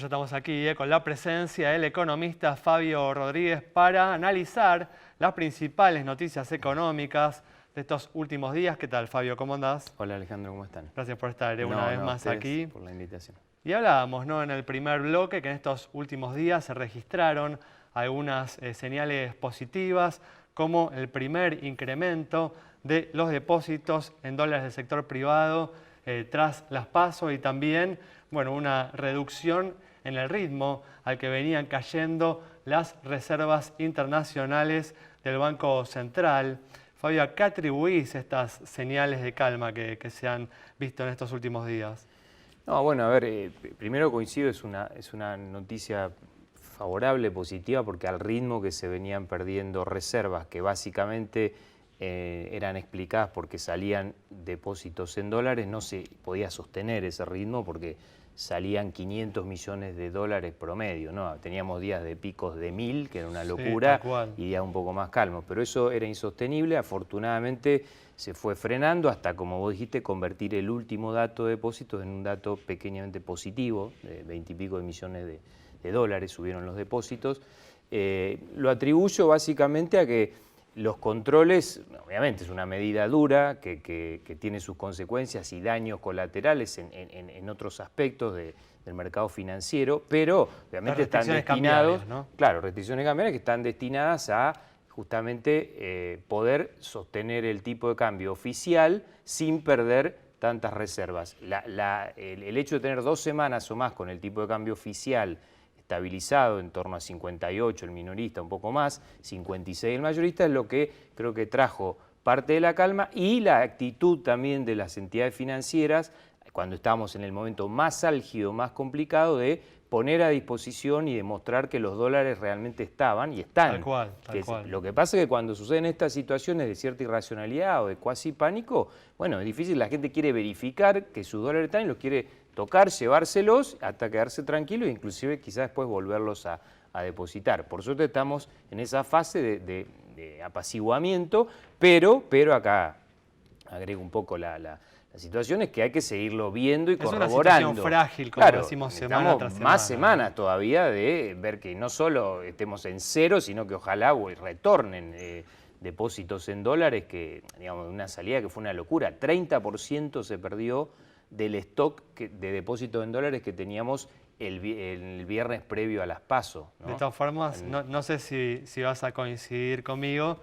ya estamos aquí con la presencia del economista Fabio Rodríguez para analizar las principales noticias económicas de estos últimos días. ¿Qué tal, Fabio? ¿Cómo andás? Hola, Alejandro, ¿cómo están? Gracias por estar una vez más aquí. Por la invitación. Y hablábamos, ¿no?, en el primer bloque que en estos últimos días se registraron algunas señales positivas, como el primer incremento de los depósitos en dólares del sector privado tras las PASO y también, bueno, una reducción en el ritmo al que venían cayendo las reservas internacionales del Banco Central. Fabio, ¿a qué atribuís estas señales de calma que se han visto en estos últimos días? No, bueno, a ver, primero coincido, es una noticia favorable, positiva, porque al ritmo que se venían perdiendo reservas, que básicamente eran explicadas porque salían depósitos en dólares, no se podía sostener ese ritmo porque salían 500 millones de dólares promedio, ¿no? Teníamos días de picos de 1000, que era una locura, y días un poco más calmos, pero eso era insostenible. Afortunadamente se fue frenando hasta, como vos dijiste, convertir el último dato de depósitos en un dato pequeñamente positivo, de 20 y pico de millones de dólares subieron los depósitos. Lo atribuyo básicamente a que los controles, obviamente es una medida dura que tiene sus consecuencias y daños colaterales en otros aspectos del mercado financiero, pero obviamente están destinados, ¿no? Claro, restricciones cambiarias que están destinadas a justamente poder sostener el tipo de cambio oficial sin perder tantas reservas. El hecho de tener 2 semanas o más con el tipo de cambio oficial estabilizado en torno a 58 el minorista, un poco más, 56 el mayorista, es lo que creo que trajo parte de la calma y la actitud también de las entidades financieras, cuando estábamos en el momento más álgido, más complicado, de poner a disposición y demostrar que los dólares realmente estaban y están. Tal cual, tal cual. Lo que pasa es que cuando suceden estas situaciones de cierta irracionalidad o de cuasi pánico, bueno, es difícil, la gente quiere verificar que sus dólares están y los quiere tocar, llevárselos hasta quedarse tranquilos e inclusive quizás después volverlos a depositar. Por suerte estamos en esa fase de apaciguamiento, pero acá agrego un poco la situación es que hay que seguirlo viendo y corroborando. Es una situación frágil, como decimos semana tras semana. Más semanas todavía de ver que no solo estemos en cero, sino que ojalá retornen depósitos en dólares, que digamos una salida que fue una locura. 30% se perdió del stock de depósitos en dólares que teníamos el viernes previo a las PASO, ¿no? De todas formas, no sé si vas a coincidir conmigo.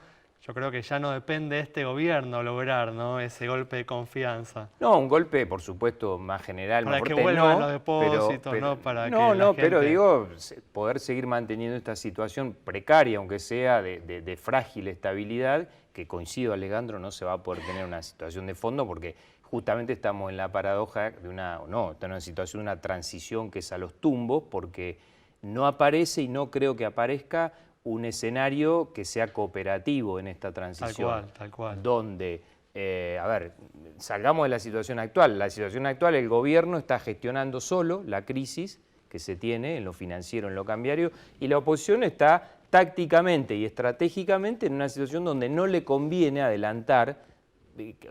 Yo creo que ya no depende de este gobierno lograr, ¿no?, ese golpe de confianza. No, un golpe, por supuesto, más general, para más que fuerte, vuelvan los depósitos, ¿no? Para que la gente... pero digo, poder seguir manteniendo esta situación precaria, aunque sea de frágil estabilidad, que coincido, Alejandro, no se va a poder tener una situación de fondo porque justamente estamos en la paradoja de estamos en una situación de una transición que es a los tumbos, porque no aparece y no creo que aparezca un escenario que sea cooperativo en esta transición. Tal cual. Donde, a ver, salgamos de la situación actual. La situación actual, el gobierno está gestionando solo la crisis que se tiene en lo financiero, en lo cambiario, y la oposición está tácticamente y estratégicamente en una situación donde no le conviene adelantar,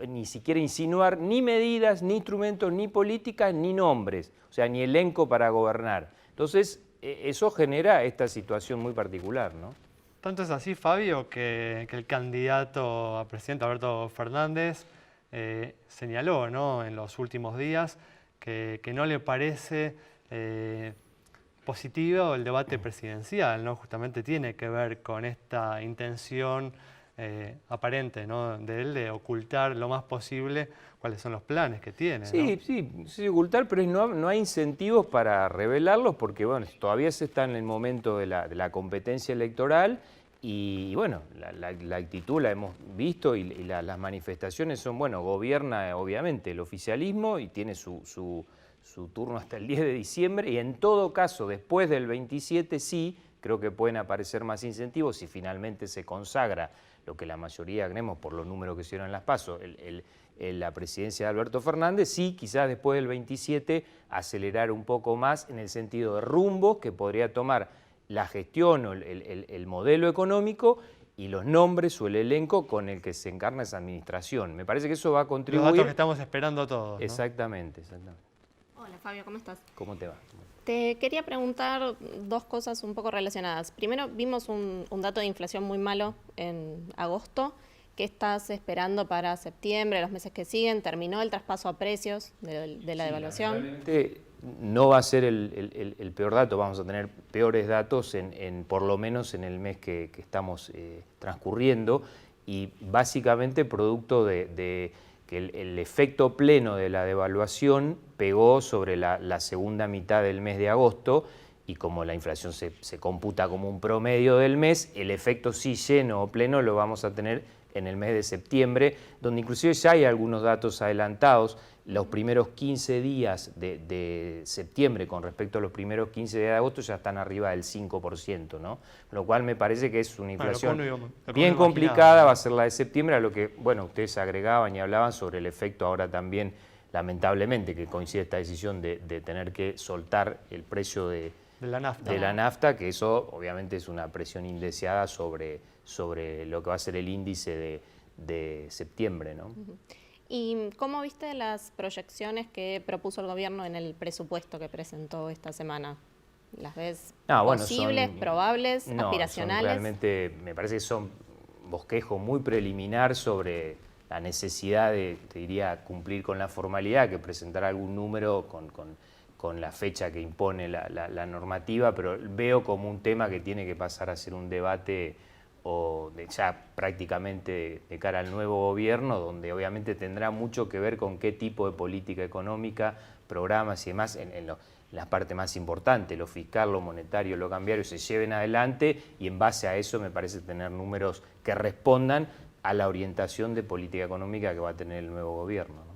ni siquiera insinuar ni medidas, ni instrumentos, ni políticas, ni nombres, o sea, ni elenco para gobernar. Entonces, eso genera esta situación muy particular, ¿no? Tanto es así, Fabio, que el candidato a presidente, Alberto Fernández, señaló, ¿no?, en los últimos días que no le parece positivo el debate presidencial, ¿no? Justamente tiene que ver con esta intención aparente, ¿no?, de él de ocultar lo más posible cuáles son los planes que tiene, Sí, ¿no? sí, ocultar, pero no hay incentivos para revelarlos porque, bueno, todavía se está en el momento de la competencia electoral y, bueno, la actitud la hemos visto y las manifestaciones son, bueno, gobierna obviamente el oficialismo y tiene su turno hasta el 10 de diciembre y en todo caso, después del 27 sí, creo que pueden aparecer más incentivos si finalmente se consagra lo que la mayoría creemos por los números que hicieron en las PASO, la presidencia de Alberto Fernández, sí, quizás después del 27 acelerar un poco más en el sentido de rumbo que podría tomar la gestión o el modelo económico y los nombres o el elenco con el que se encarna esa administración. Me parece que eso va a contribuir. Los datos que estamos esperando todos, ¿no? Exactamente. Hola Fabio, ¿cómo estás? ¿Cómo te va? Te quería preguntar dos cosas un poco relacionadas. Primero, vimos un dato de inflación muy malo en agosto. ¿Qué estás esperando para septiembre, los meses que siguen? ¿Terminó el traspaso a precios de la devaluación? No va a ser el peor dato, vamos a tener peores datos por lo menos en el mes que estamos transcurriendo, y básicamente producto de que el efecto pleno de la devaluación pegó sobre la segunda mitad del mes de agosto, y como la inflación se computa como un promedio del mes, el efecto sí lleno o pleno lo vamos a tener en el mes de septiembre, donde inclusive ya hay algunos datos adelantados. Los primeros 15 días de septiembre con respecto a los primeros 15 días de agosto ya están arriba del 5%, ¿no? Lo cual me parece que es una inflación bien complicada, va a ser la de septiembre, a lo que, bueno, ustedes agregaban y hablaban sobre el efecto ahora también, lamentablemente, que coincide esta decisión de tener que soltar el precio de la nafta, que eso obviamente es una presión indeseada sobre lo que va a ser el índice de septiembre, ¿no? ¿Y cómo viste las proyecciones que propuso el gobierno en el presupuesto que presentó esta semana? ¿Las ves posibles, probables, aspiracionales? Realmente me parece que son bosquejo muy preliminar sobre la necesidad de, te diría, cumplir con la formalidad, que presentar algún número con la fecha que impone la normativa, pero veo como un tema que tiene que pasar a ser un debate ya prácticamente de cara al nuevo gobierno, donde obviamente tendrá mucho que ver con qué tipo de política económica, programas y demás, en la parte más importante, lo fiscal, lo monetario, lo cambiario, se lleven adelante, y en base a eso me parece tener números que respondan a la orientación de política económica que va a tener el nuevo gobierno, ¿no?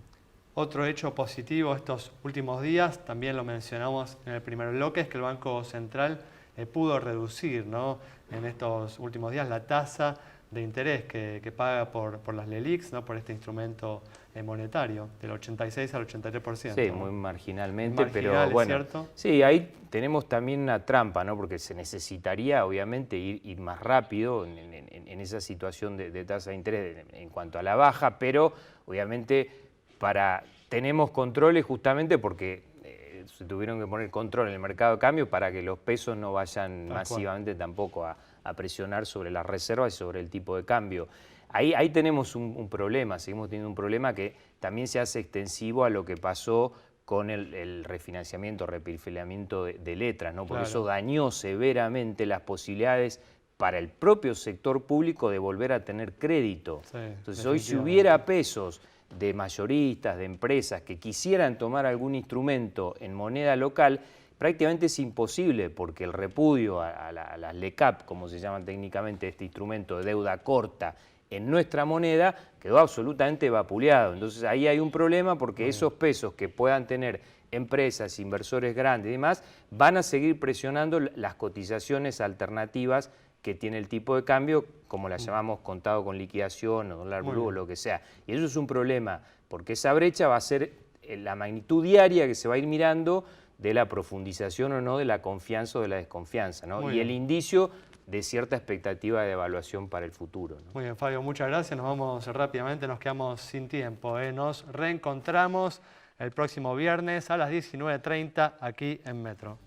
Otro hecho positivo estos últimos días, también lo mencionamos en el primer bloque, es que el Banco Central pudo reducir, ¿no?, en estos últimos días la tasa de interés que paga por las LELIQs, ¿no?, por este instrumento monetario, del 86 al 83%. Sí, ¿no? muy marginalmente, pero bueno, ¿cierto? Sí, ahí tenemos también una trampa, ¿no?, porque se necesitaría obviamente ir más rápido en esa situación de tasa de interés en cuanto a la baja, pero obviamente tenemos controles justamente porque se tuvieron que poner control en el mercado de cambio para que los pesos no vayan masivamente tampoco a presionar sobre las reservas y sobre el tipo de cambio. Ahí tenemos un problema, seguimos teniendo un problema que también se hace extensivo a lo que pasó con el refinanciamiento, reperfileamiento de letras, ¿no? Porque eso dañó severamente las posibilidades para el propio sector público de volver a tener crédito. Sí, entonces hoy, si hubiera pesos de mayoristas, de empresas que quisieran tomar algún instrumento en moneda local, prácticamente es imposible, porque el repudio a las LECAP, como se llaman técnicamente este instrumento de deuda corta en nuestra moneda, quedó absolutamente vapuleado. Entonces ahí hay un problema, porque esos pesos que puedan tener empresas, inversores grandes y demás, van a seguir presionando las cotizaciones alternativas que tiene el tipo de cambio, como la llamamos contado con liquidación o dólar blue o lo que sea. Y eso es un problema, porque esa brecha va a ser la magnitud diaria que se va a ir mirando de la profundización o no de la confianza o de la desconfianza, ¿no? Y el indicio de cierta expectativa de evaluación para el futuro, ¿no? Muy bien, Fabio, muchas gracias. Nos vamos rápidamente, nos quedamos sin tiempo, ¿eh? Nos reencontramos el próximo viernes a las 19:30 aquí en Metro.